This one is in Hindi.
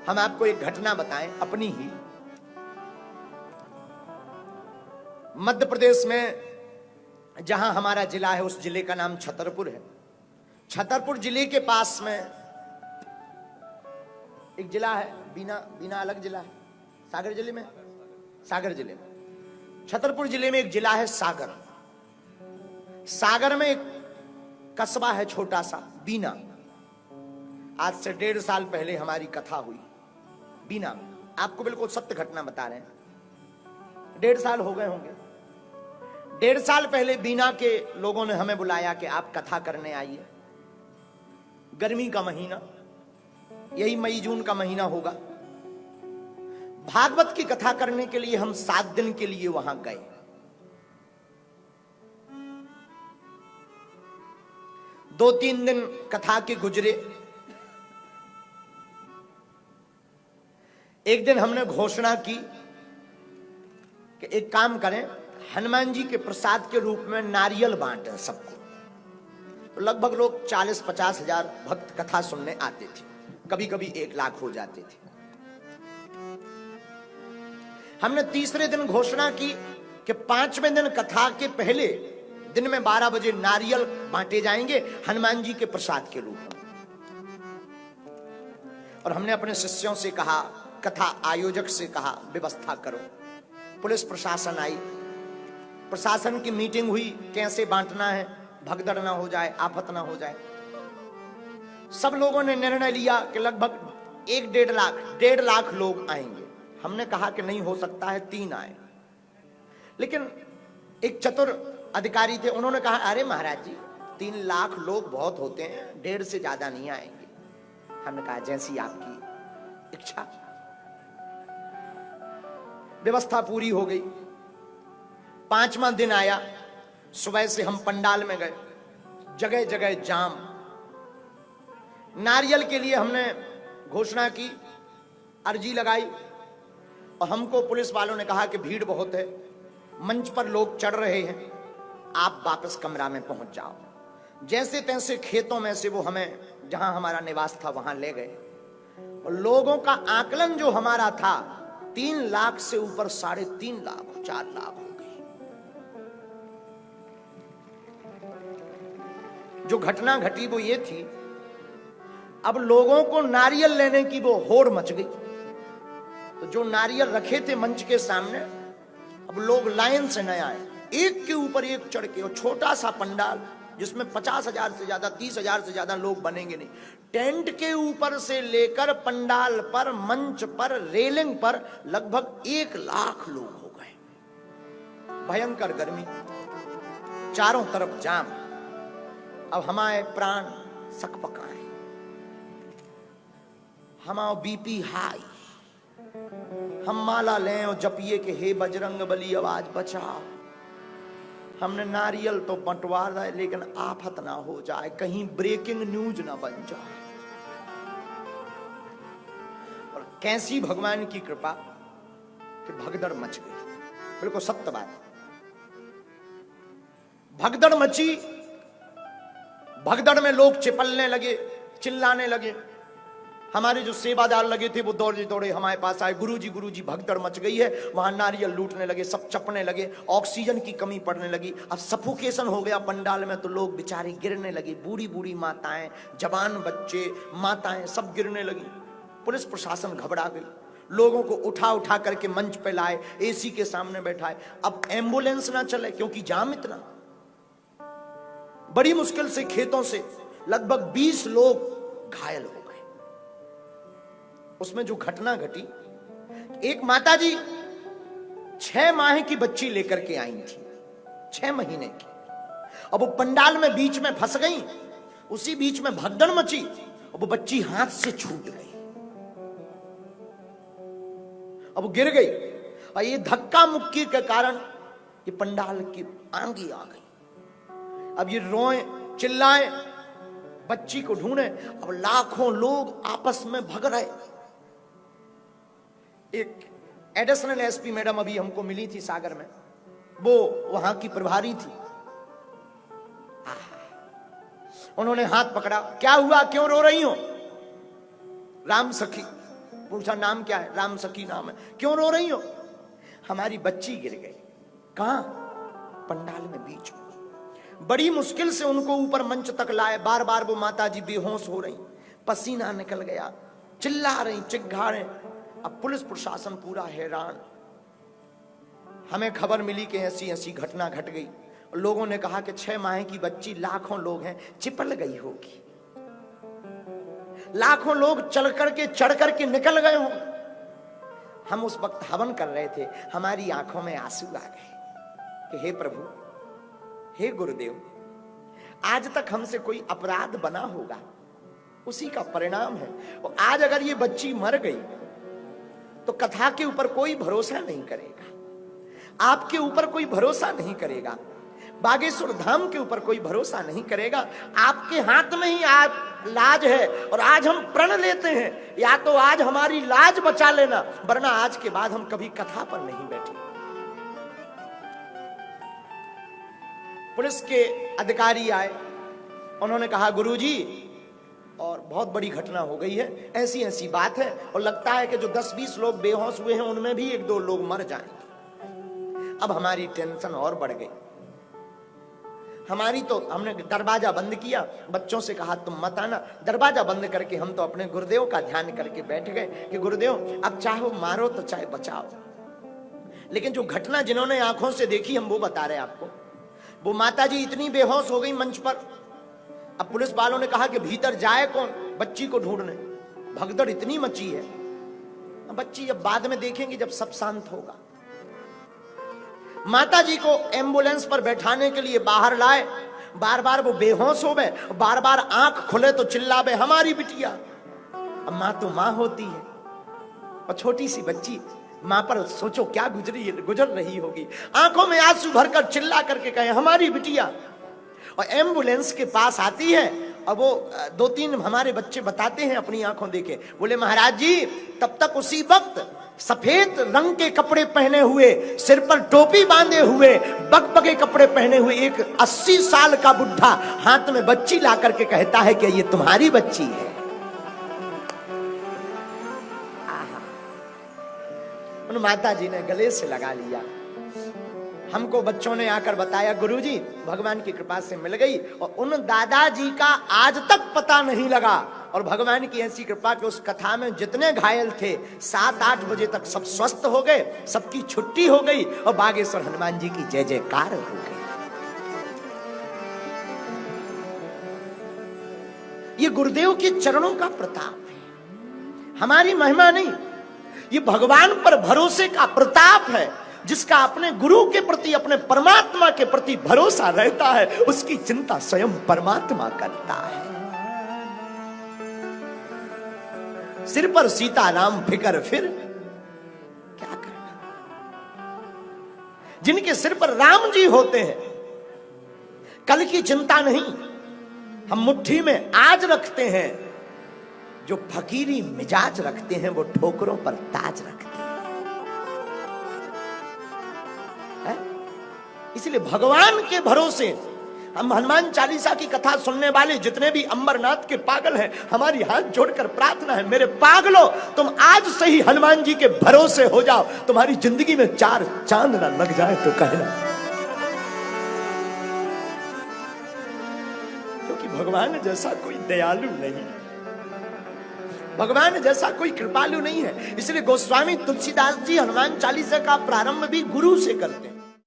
हम आपको एक घटना बताएं अपनी ही। मध्य प्रदेश में जहां हमारा जिला है, उस जिले का नाम छतरपुर है। छतरपुर जिले के पास में एक जिला है बीना। बीना अलग जिला है, सागर जिले में। सागर जिले में, छतरपुर जिले में एक जिला है सागर। सागर में एक कस्बा है छोटा सा बीना। आज से 1.5 साल पहले हमारी कथा हुई बीना में। आपको बिल्कुल सत्य घटना बता रहे हैं। 1.5 साल हो गए होंगे। 1.5 साल पहले बीना के लोगों ने हमें बुलाया कि आप कथा करने आइए। गर्मी का महीना, यही मई जून का महीना होगा। भागवत की कथा करने के लिए हम 7 दिन के लिए वहां गए। दो 3 दिन कथा के गुजरे। एक दिन हमने घोषणा की कि एक काम करें, हनुमान जी के प्रसाद के रूप में नारियल बांटें सबको। तो लगभग लोग 40-50 हजार भक्त कथा सुनने आते थे। कभी कभी 1 लाख हो जाते थे। हमने तीसरे दिन घोषणा की कि 5वें दिन कथा के पहले दिन में 12 बजे नारियल बांटे जाएंगे हनुमान जी के प्रसाद के रूप में। और हमने अपने शिष्यों से कहा, कथा आयोजक से कहा, व्यवस्था करो। पुलिस प्रशासन आई, प्रशासन की मीटिंग हुई, कैसे बांटना है, भगदड़ ना हो जाए, आफत ना हो जाए। सब लोगों ने निर्णय लिया कि लगभग 1-1.5 लाख लोग आएंगे। हमने कहा कि नहीं हो सकता है, 3 आए। लेकिन एक चतुर अधिकारी थे, उन्होंने कहा अरे महाराज जी 3 लाख लोग बहुत होते हैं, 1.5 से ज्यादा नहीं आएंगे। हमने कहा जैसी आपकी इच्छा। व्यवस्था पूरी हो गई। 5वां दिन आया। सुबह से हम पंडाल में गए, जगह जगह जाम। नारियल के लिए हमने घोषणा की, अर्जी लगाई, और हमको पुलिस वालों ने कहा कि भीड़ बहुत है, मंच पर लोग चढ़ रहे हैं, आप वापस कमरा में पहुंच जाओ। जैसे तैसे खेतों में से वो हमें जहां हमारा निवास था वहां ले गए। और लोगों का आकलन जो हमारा था 3 लाख से ऊपर 3.5 लाख 4 लाख हो गई। जो घटना घटी वो ये थी, अब लोगों को नारियल लेने की वो होड़ मच गई। तो जो नारियल रखे थे मंच के सामने, अब लोग लाइन से न आए, एक के ऊपर एक चढ़ के। और छोटा सा पंडाल जिसमें 50,000 से ज्यादा, 30,000 से ज्यादा लोग बनेंगे नहीं। टेंट के ऊपर से लेकर पंडाल पर, मंच पर, रेलिंग पर लगभग 1 लाख लोग हो गए। भयंकर गर्मी, चारों तरफ जाम। अब हमारे प्राण सकपकाए, हमारा बीपी हाई। हम माला लें और जपिए कि हे बजरंग बली आवाज बचाओ। हमने नारियल तो बंटवा रहा है, लेकिन आफत ना हो जाए, कहीं ब्रेकिंग न्यूज ना बन जाए। और कैसी भगवान की कृपा कि भगदड़ मच गई। बिल्कुल सत्य बात। भगदड़ मची। भगदड़ में लोग चिपलने लगे, चिल्लाने लगे। हमारे जो सेवादार लगे थे वो दौड़े दौड़े हमारे पास आए, गुरुजी भगदड़ मच गई है। वहां नारियल लूटने लगे, सब चपने लगे, ऑक्सीजन की कमी पड़ने लगी। अब सफोकेशन हो गया पंडाल में, तो लोग बेचारे गिरने लगे। बूढ़ी बूढ़ी माताएं, जवान बच्चे, माताएं सब गिरने लगी। पुलिस प्रशासन घबरा गई, लोगों को उठा उठा करके मंच पे लाए, एसी के सामने बैठाए। अब एम्बुलेंस ना चले क्योंकि जाम इतना। बड़ी मुश्किल से खेतों से लगभग 20 लोग घायल हो गए। उसमें जो घटना घटी, एक माताजी 6 माह की बच्ची लेकर के आई थी, 6 महीने की। अब वो पंडाल में बीच में फंस गई। उसी बीच में भगदड़ मची, अब वो बच्ची हाथ से छूट गई। अब वो गिर गई, और ये धक्का मुक्की के कारण ये पंडाल की आंगी आ गई। अब ये रोए, चिल्लाए, बच्ची को ढूंढे। अब लाखों लोग आपस में भग रहे। एक एडिशनल एसपी मैडम अभी हमको मिली थी सागर में, वो वहां की प्रभारी थी। उन्होंने हाथ पकड़ा, क्या हुआ, क्यों रो रही हो? राम सखी, पूछा नाम क्या है? राम सखी नाम है। क्यों रो रही हो? हमारी बच्ची गिर गई। कहां? पंडाल में बीच में। बड़ी मुश्किल से उनको ऊपर मंच तक लाए। बार बार वो माता जी बेहोश हो रही, पसीना निकल गया, चिल्ला रही, चिल्ला रही। अब पुलिस प्रशासन पूरा हैरान। हमें खबर मिली कि ऐसी ऐसी घटना घट गई। लोगों ने कहा कि 6 माह की बच्ची, लाखों लोग हैं, चिपल गई होगी, लाखों लोग चढ़ करके निकल गए हों। हम उस वक्त हवन कर रहे थे, हमारी आंखों में आंसू आ गए कि हे प्रभु, हे गुरुदेव, आज तक हमसे कोई अपराध बना होगा, उसी का परिणाम है। और आज अगर ये बच्ची मर गई तो कथा के ऊपर कोई भरोसा नहीं करेगा, आपके ऊपर कोई भरोसा नहीं करेगा, बागेश्वर धाम के ऊपर कोई भरोसा नहीं करेगा। आपके हाथ में ही आप लाज है। और आज हम प्रण लेते हैं, या तो आज हमारी लाज बचा लेना, वरना आज के बाद हम कभी कथा पर नहीं बैठे। पुलिस के अधिकारी आए, उन्होंने कहा गुरुजी, और बहुत बड़ी घटना हो गई है, ऐसी ऐसी बात है, और लगता है कि जो 10-20 लोग बेहोश हुए हैं उनमें भी 1-2 लोग मर जाएंगे। अब हमारी टेंशन और बढ़ गई। हमारी तो, हमने दरवाजा बंद किया, बच्चों से कहा तुम मत आना। दरवाजा बंद करके हम तो अपने गुरुदेव का ध्यान करके बैठ गए कि गुरुदेव अब चाहो मारो तो चाहे बचाओ। लेकिन जो घटना जिन्होंने आंखों से देखी, हम वो बता रहे हैं आपको। वो माताजी इतनी बेहोश हो गई मंच पर। अब पुलिस वालों ने कहा कि भीतर जाए कौन बच्ची को ढूंढने? भगदड़ इतनी मची है। बच्ची जब बाद में देखेंगे, जब सब शांत होगा। माताजी को एम्बुलेंस पर बैठाने के लिए बाहर लाए। बार बार वो बेहोश हो गए, बार बार आंख खुले तो चिल्लावे हमारी बिटिया। अब मां तो मां होती है, और छोटी सी बच्ची, मां पर सोचो क्या गुजर रही होगी। आंखों में आंसू भरकर चिल्ला करके कहे हमारी बिटिया। और एम्बुलेंस के पास आती है, और वो 2-3 हमारे बच्चे बताते हैं अपनी आंखों देखे, बोले महाराज जी, तब तक उसी वक्त सफेद रंग के कपड़े पहने हुए, सिर पर टोपी बांधे हुए, बकबके कपड़े पहने हुए एक 80 साल का बुढ़ा हाथ में बच्ची ला करके कहता है कि ये तुम्हारी बच्ची है। उन माता जी ने गले से लगा लिया। हमको बच्चों ने आकर बताया गुरुजी, भगवान की कृपा से मिल गई। और उन दादाजी का आज तक पता नहीं लगा। और भगवान की ऐसी कृपा कि उस कथा में जितने घायल थे 7-8 बजे तक सब स्वस्थ हो गए, सबकी छुट्टी हो गई, और बागेश्वर हनुमान जी की जय जयकार हो गई। ये गुरुदेव के चरणों का प्रताप है, हमारी महिमा नहीं। ये भगवान पर भरोसे का प्रताप है। जिसका अपने गुरु के प्रति, अपने परमात्मा के प्रति भरोसा रहता है, उसकी चिंता स्वयं परमात्मा करता है। सिर पर सीताराम फिकर फिर क्या करना। जिनके सिर पर राम जी होते हैं, कल की चिंता नहीं। हम मुट्ठी में आज रखते हैं, जो फकीरी मिजाज रखते हैं वो ठोकरों पर ताज रखते हैं। इसलिए भगवान के भरोसे हम हनुमान चालीसा की कथा सुनने वाले जितने भी अंबरनाथ के पागल हैं, हमारी हाथ जोड़कर प्रार्थना है, मेरे पागलो, तुम आज से ही हनुमान जी के भरोसे हो जाओ। तुम्हारी जिंदगी में 4 चांद ना लग जाए तो कहना, क्योंकि भगवान जैसा कोई दयालु नहीं, भगवान जैसा कोई कृपालु नहीं है। इसलिए गोस्वामी तुलसीदास जी हनुमान चालीसा का प्रारंभ भी गुरु से करते हैं।